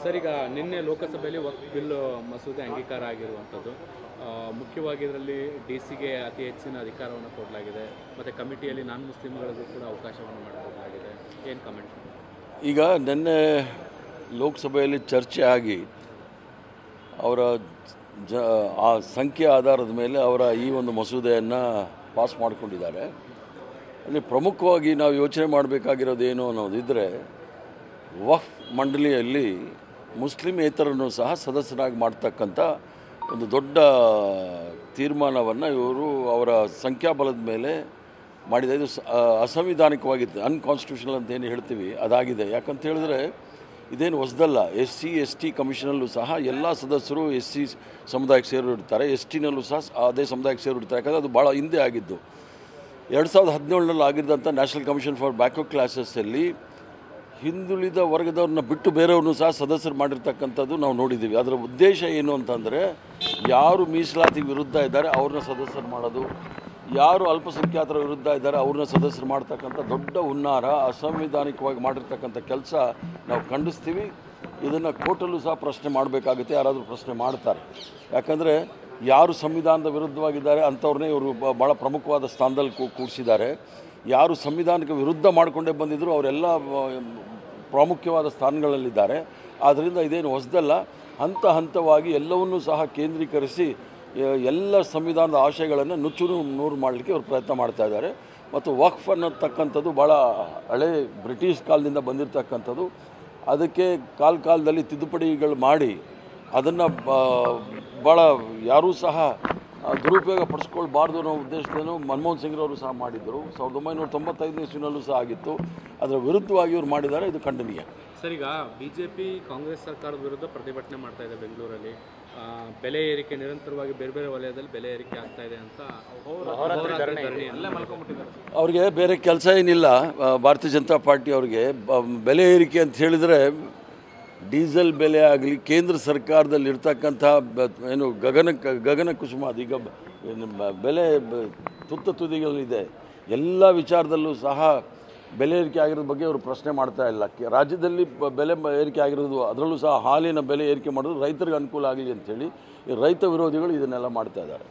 Sir, ಈಗ ನಿನ್ನೆ ಲೋಕಸಭೆಯಲ್ಲಿ ವಕ್ಫ್ ಬಿಲ್ ಮಸೂದೆ ಅಂಗೀಕಾರ ಆಗಿರುವಂಥದ್ದು. ಮುಖ್ಯವಾಗಿ ಇದರಲ್ಲಿ ಡಿಸಿಗೆ ಅತಿ ಹೆಚ್ಚಿನ ಅಧಿಕಾರವನ್ನು ಕೊಡಲಾಗಿದೆ, ಮತ್ತು ಕಮಿಟಿಯಲ್ಲಿ ನಾನ್ ಮುಸ್ಲಿಮ್ಗಳಿಗೂ ಕೂಡ ಅವಕಾಶವನ್ನು ಮಾಡಿಕೊಡಲಾಗಿದೆ. ಏನು ಕಮೆಂಟ್? ಈಗ ನಿನ್ನೆ ಲೋಕಸಭೆಯಲ್ಲಿ ಚರ್ಚೆ ಆಗಿ ಅವರ ಆ ಸಂಖ್ಯೆ ಆಧಾರದ ಮೇಲೆ ಅವರ ಈ ಒಂದು ಮಸೂದೆಯನ್ನು ಪಾಸ್ ಮಾಡಿಕೊಂಡಿದ್ದಾರೆ. ಅಲ್ಲಿ ಪ್ರಮುಖವಾಗಿ ನಾವು ಯೋಚನೆ ಮಾಡಬೇಕಾಗಿರೋದೇನು ಅನ್ನೋದಿದ್ದರೆ, ವಕ್ಫ್ ಮಂಡಳಿಯಲ್ಲಿ ಮುಸ್ಲಿಮೇತರನ್ನು ಸಹ ಸದಸ್ಯರಾಗಿ ಮಾಡ್ತಕ್ಕಂಥ ಒಂದು ದೊಡ್ಡ ತೀರ್ಮಾನವನ್ನು ಇವರು ಅವರ ಸಂಖ್ಯಾಬಲದ ಮೇಲೆ ಮಾಡಿದೆ. ಇದು ಅಸಂವಿಧಾನಿಕವಾಗಿತ್ತು, ಅನ್ಕಾನ್ಸ್ಟಿಟ್ಯೂಷನಲ್ ಅಂತ ಏನು ಹೇಳ್ತೀವಿ ಅದಾಗಿದೆ. ಯಾಕಂತ ಹೇಳಿದ್ರೆ ಇದೇನು ಹೊಸದಲ್ಲ. SC/ST ಕಮಿಷನಲ್ಲೂ ಸಹ ಎಲ್ಲ ಸದಸ್ಯರು SC ಸಮುದಾಯಕ್ಕೆ ಸೇರಿರ್ತಾರೆ, STನಲ್ಲೂ ಸಹ ಅದೇ ಸಮುದಾಯಕ್ಕೆ ಸೇರಿರ್ತಾರೆ. ಯಾಕಂದರೆ ಅದು ಭಾಳ ಹಿಂದೆ ಆಗಿದ್ದು. 2017ರಲ್ಲಿ ಆಗಿದ್ದಂಥ ನ್ಯಾಷನಲ್ ಕಮಿಷನ್ ಫಾರ್ ಬ್ಯಾಕ್ವರ್ಡ್ ಕ್ಲಾಸಸ್ಸಲ್ಲಿ ಹಿಂದುಳಿದ ವರ್ಗದವ್ರನ್ನ ಬಿಟ್ಟು ಬೇರೆಯವ್ರನ್ನೂ ಸಹ ಸದಸ್ಯರು ಮಾಡಿರ್ತಕ್ಕಂಥದ್ದು ನಾವು ನೋಡಿದ್ದೀವಿ. ಅದರ ಉದ್ದೇಶ ಏನು ಅಂತಂದರೆ, ಯಾರು ಮೀಸಲಾತಿಗೆ ವಿರುದ್ಧ ಇದ್ದಾರೆ ಅವ್ರನ್ನ ಸದಸ್ಯರು ಮಾಡೋದು, ಯಾರು ಅಲ್ಪಸಂಖ್ಯಾತರ ವಿರುದ್ಧ ಇದ್ದಾರೆ ಅವ್ರನ್ನ ಸದಸ್ಯರು ಮಾಡ್ತಕ್ಕಂಥ ದೊಡ್ಡ ಹುನ್ನಾರ, ಅಸಂವಿಧಾನಿಕವಾಗಿ ಮಾಡಿರ್ತಕ್ಕಂಥ ಕೆಲಸ ನಾವು ಖಂಡಿಸ್ತೀವಿ. ಇದನ್ನು ಕೋರ್ಟಲ್ಲೂ ಸಹ ಪ್ರಶ್ನೆ ಮಾಡಬೇಕಾಗುತ್ತೆ, ಯಾರಾದರೂ ಪ್ರಶ್ನೆ ಮಾಡ್ತಾರೆ. ಯಾಕಂದರೆ ಯಾರು ಸಂವಿಧಾನದ ವಿರುದ್ಧವಾಗಿದ್ದಾರೆ ಅಂಥವ್ರನ್ನೇ ಇವರು ಭಾಳ ಪ್ರಮುಖವಾದ ಸ್ಥಾನದಲ್ಲಿ ಕೂಡಿಸಿದ್ದಾರೆ. ಯಾರು ಸಂವಿಧಾನಕ್ಕೆ ವಿರುದ್ಧ ಮಾಡಿಕೊಂಡೇ ಬಂದಿದ್ದರು ಅವರೆಲ್ಲ ಪ್ರಾಮುಖ್ಯವಾದ ಸ್ಥಾನಗಳಲ್ಲಿದ್ದಾರೆ. ಆದ್ದರಿಂದ ಇದೇನು ಹೊಸದಲ್ಲ. ಹಂತ ಹಂತವಾಗಿ ಎಲ್ಲವನ್ನೂ ಸಹ ಕೇಂದ್ರೀಕರಿಸಿ ಎಲ್ಲ ಸಂವಿಧಾನದ ಆಶಯಗಳನ್ನು ನುಚ್ಚು ನೂರು ಮಾಡಲಿಕ್ಕೆ ಅವರು ಪ್ರಯತ್ನ ಮಾಡ್ತಾ ಇದ್ದಾರೆ. ಮತ್ತು ವಕ್ಫ್ ಅನ್ನತಕ್ಕಂಥದ್ದು ಭಾಳ ಹಳೆ ಬ್ರಿಟಿಷ್ ಕಾಲದಿಂದ ಬಂದಿರತಕ್ಕಂಥದ್ದು. ಅದಕ್ಕೆ ಕಾಲದಲ್ಲಿ ತಿದ್ದುಪಡಿಗಳು ಮಾಡಿ ಅದನ್ನು ಭಾಳ ಯಾರೂ ಸಹ ದುರುಪಯೋಗ ಪಡಿಸ್ಕೊಳ್ಬಾರ್ದು ಅನ್ನೋ ಉದ್ದೇಶದಲ್ಲೂ ಮನಮೋಹನ್ ಸಿಂಗ್ರವರು ಸಹ ಮಾಡಿದ್ದರು. 1995ನೇ ಇಸ್ವಿನಲ್ಲೂ ಸಹ ಆಗಿತ್ತು. ಅದರ ವಿರುದ್ಧವಾಗಿ ಇವರು ಮಾಡಿದ್ದಾರೆ. ಇದು ಖಂಡನೀಯ. ಸರ್, ಈಗ BJP ಕಾಂಗ್ರೆಸ್ ಸರ್ಕಾರದ ವಿರುದ್ಧ ಪ್ರತಿಭಟನೆ ಮಾಡ್ತಾ ಇದೆ ಬೆಂಗಳೂರಲ್ಲಿ. ಬೆಲೆ ಏರಿಕೆ ನಿರಂತರವಾಗಿ ಬೇರೆ ಬೇರೆ ವಲಯದಲ್ಲಿ ಬೆಲೆ ಏರಿಕೆ ಆಗ್ತಾ ಇದೆ ಅಂತ ಅವ್ರಿಗೆ ಬೇರೆ ಕೆಲಸ ಏನಿಲ್ಲ. ಭಾರತೀಯ ಜನತಾ ಪಾರ್ಟಿ ಅವ್ರಿಗೆ ಬೆಲೆ ಏರಿಕೆ ಅಂತ ಹೇಳಿದರೆ, ಡೀಸೆಲ್ ಬೆಲೆ ಆಗಲಿ, ಕೇಂದ್ರ ಸರ್ಕಾರದಲ್ಲಿ ಇರ್ತಕ್ಕಂಥ ಏನು ಗಗನ ಕುಸುಮ, ಅದೀಗ ಬೆಲೆ ತುದಿಗಳಿದೆ. ಎಲ್ಲ ವಿಚಾರದಲ್ಲೂ ಸಹ ಬೆಲೆ ಏರಿಕೆ ಆಗಿರೋದ್ರ ಬಗ್ಗೆ ಅವರು ಪ್ರಶ್ನೆ ಮಾಡ್ತಾ ಇಲ್ಲ. ರಾಜ್ಯದಲ್ಲಿ ಬೆಲೆ ಏರಿಕೆ ಆಗಿರೋದು, ಅದರಲ್ಲೂ ಸಹ ಹಾಲಿನ ಬೆಲೆ ಏರಿಕೆ ಮಾಡೋದು ರೈತರಿಗೆ ಅನುಕೂಲ ಆಗಲಿ ಅಂಥೇಳಿ ಈ ರೈತ ವಿರೋಧಿಗಳು ಇದನ್ನೆಲ್ಲ ಮಾಡ್ತಾ ಇದ್ದಾರೆ.